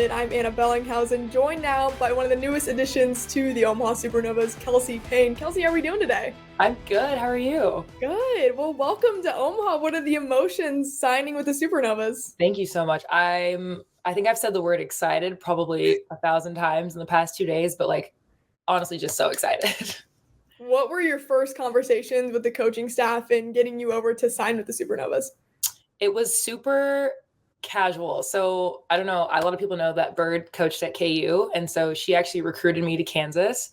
Unlimited. I'm Anna Bellinghausen, joined now by one of the newest additions to the Omaha Supernovas, Kelsie Payne. Kelsie, how are we doing today? I'm good. How are you? Good. Well, welcome to Omaha. What are the emotions signing with the Supernovas? Thank you so much. I think I've said the word excited probably 1,000 times in the past 2 days, but honestly, just so excited. What were your first conversations with the coaching staff and getting you over to sign with the Supernovas? It was super casual. So I don't know. A lot of people know that Bird coached at KU. And so she actually recruited me to Kansas.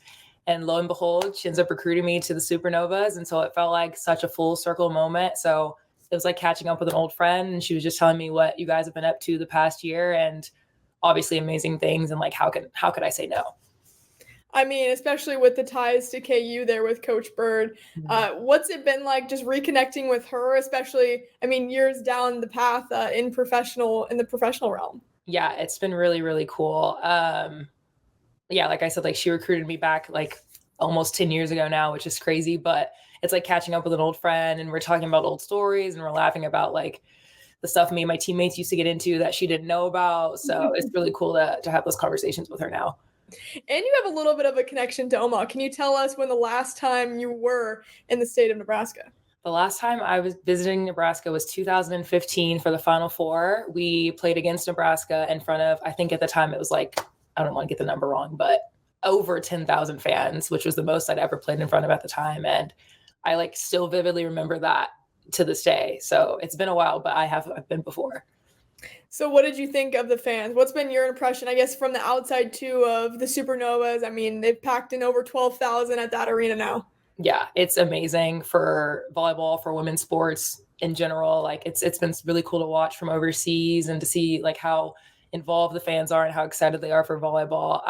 And lo and behold, she ends up recruiting me to the Supernovas. And so it felt like such a full circle moment. So it was like catching up with an old friend. And she was just telling me what you guys have been up to the past year and obviously amazing things. And how could I say no? I mean, especially with the ties to KU there with Coach Bird, what's it been like just reconnecting with her, especially, years down the path in the professional realm? Yeah, it's been really, really cool. Yeah, like I said, she recruited me back almost 10 years ago now, which is crazy, but it's like catching up with an old friend and we're talking about old stories and we're laughing about the stuff me and my teammates used to get into that she didn't know about. So it's really cool to have those conversations with her now. And you have a little bit of a connection to Omaha. Can you tell us when the last time you were in the state of Nebraska? The last time I was visiting Nebraska was 2015 for the Final Four. We played against Nebraska in front of, I think at the time it was I don't want to get the number wrong, but over 10,000 fans, which was the most I'd ever played in front of at the time. And I still vividly remember that to this day. So it's been a while, but I've been before. So what did you think of the fans? What's been your impression, I guess, from the outside too of the Supernovas? I mean, they've packed in over 12,000 at that arena now. Yeah, it's amazing for volleyball, for women's sports in general. It's been really cool to watch from overseas and to see how involved the fans are and how excited they are for volleyball.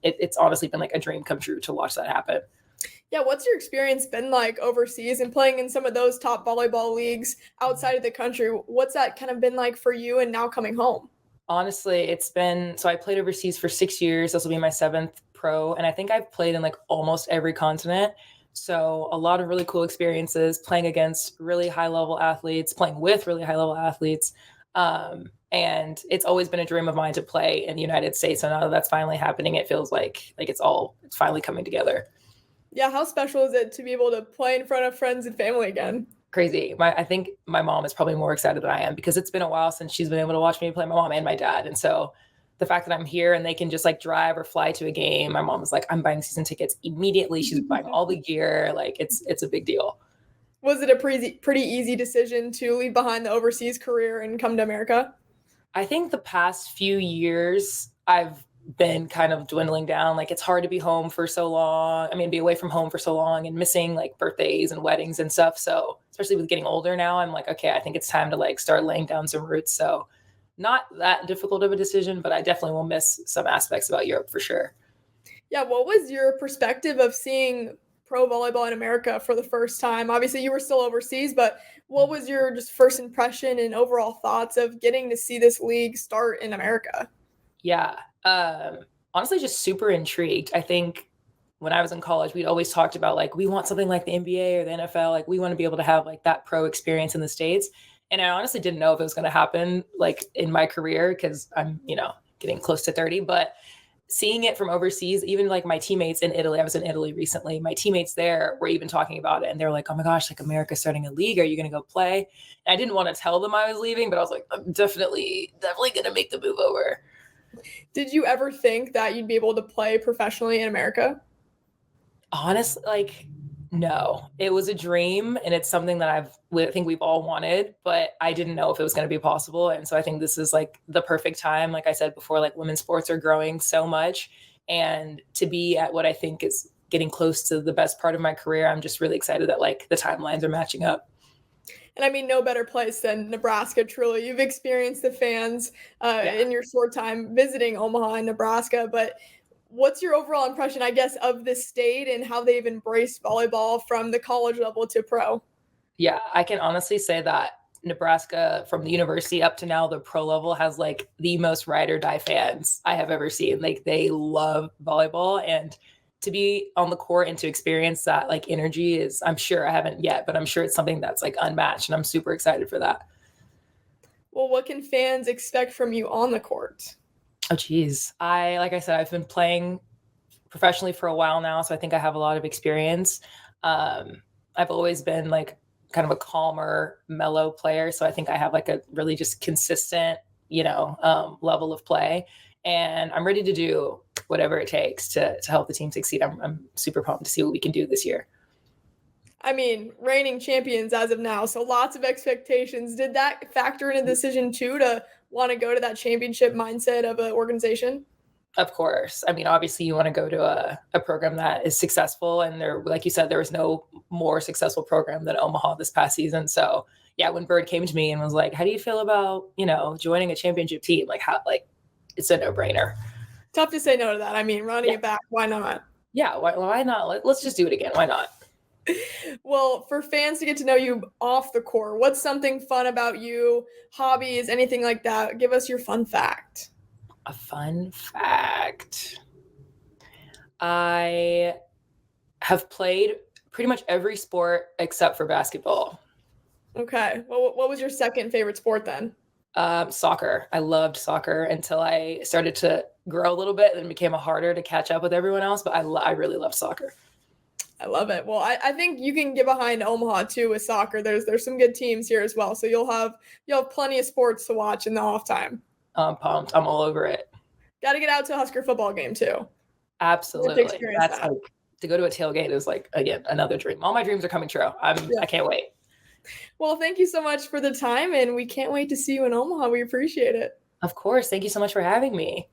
It's honestly been a dream come true to watch that happen. Yeah, what's your experience been like overseas and playing in some of those top volleyball leagues outside of the country? What's that kind of been like for you and now coming home? Honestly, so I played overseas for 6 years. This will be my 7th pro. And I think I've played in almost every continent. So a lot of really cool experiences playing against really high level athletes, playing with really high level athletes. And it's always been a dream of mine to play in the United States. So now that that's finally happening, it feels like it's finally coming together. Yeah, how special is it to be able to play in front of friends and family again? Crazy. I think my mom is probably more excited than I am because it's been a while since she's been able to watch me play, my mom and my dad. And so the fact that I'm here and they can just drive or fly to a game, my mom was like, I'm buying season tickets immediately. She's buying all the gear. It's a big deal. Was it a pretty easy decision to leave behind the overseas career and come to America? I think the past few years I've been kind of dwindling down. It's hard to be home for so long. Be away from home for so long and missing birthdays and weddings and stuff. So especially with getting older now, I'm okay, I think it's time to start laying down some roots. So not that difficult of a decision, but I definitely will miss some aspects about Europe for sure. Yeah. What was your perspective of seeing pro volleyball in America for the first time? Obviously you were still overseas, but what was your just first impression and overall thoughts of getting to see this league start in America? Yeah. Honestly, just super intrigued. I think when I was in college, we'd always talked about we want something like the NBA or the NFL. We want to be able to have that pro experience in the States. And I honestly didn't know if it was going to happen in my career because I'm, getting close to 30, but seeing it from overseas, even my teammates in Italy, I was in Italy recently, my teammates there were even talking about it. And they were like, oh my gosh, America's starting a league. Are you going to go play? And I didn't want to tell them I was leaving, but I was like, I'm definitely going to make the move over. Did you ever think that you'd be able to play professionally in America? Honestly, no. It was a dream and it's something that I think we've all wanted, but I didn't know if it was going to be possible. And so I think this is the perfect time. Like I said before, women's sports are growing so much, and to be at what I think is getting close to the best part of my career, I'm just really excited that the timelines are matching up. And no better place than Nebraska, truly. You've experienced the fans in your short time visiting Omaha and Nebraska, but what's your overall impression, I guess, of the state and how they've embraced volleyball from the college level to pro? Yeah, I can honestly say that Nebraska, from the university up to now, the pro level has the most ride or die fans I have ever seen. They love volleyball, and to be on the court and to experience that energy is, I'm sure I haven't yet, but I'm sure it's something that's unmatched, and I'm super excited for that. Well, what can fans expect from you on the court? Oh, geez. Like I said, I've been playing professionally for a while now, so I think I have a lot of experience. I've always been like kind of a calmer, mellow player, so I think I have like a really just consistent, level of play, and I'm ready to do whatever it takes to help the team succeed. I'm super pumped to see what we can do this year. I mean, reigning champions as of now, so lots of expectations. Did that factor in a decision too to want to go to that championship mindset of an organization? Of course. I mean, obviously, you want to go to a program that is successful. And there, like you said, there was no more successful program than Omaha this past season. So, yeah, when Bird came to me and was like, how do you feel about, joining a championship team? It's a no brainer. Tough to say no to that. I mean, running it back, why not? Yeah, why not? Let's just do it again. Why not? Well, for fans to get to know you off the court, what's something fun about you, hobbies, anything like that? Give us your fun fact. A fun fact. I have played pretty much every sport except for basketball. Okay. Well, what was your second favorite sport then? Soccer. I loved soccer until I started to grow a little bit and it became harder to catch up with everyone else. But I really love soccer. I love it. Well, I think you can get behind Omaha too with soccer. There's some good teams here as well. So you'll have plenty of sports to watch in the off time. I'm pumped. I'm all over it. Got to get out to a Husker football game too. Absolutely. That's that. To go to a tailgate is like, again, another dream. All my dreams are coming true. I can't wait. Well, thank you so much for the time, and we can't wait to see you in Omaha. We appreciate it. Of course. Thank you so much for having me.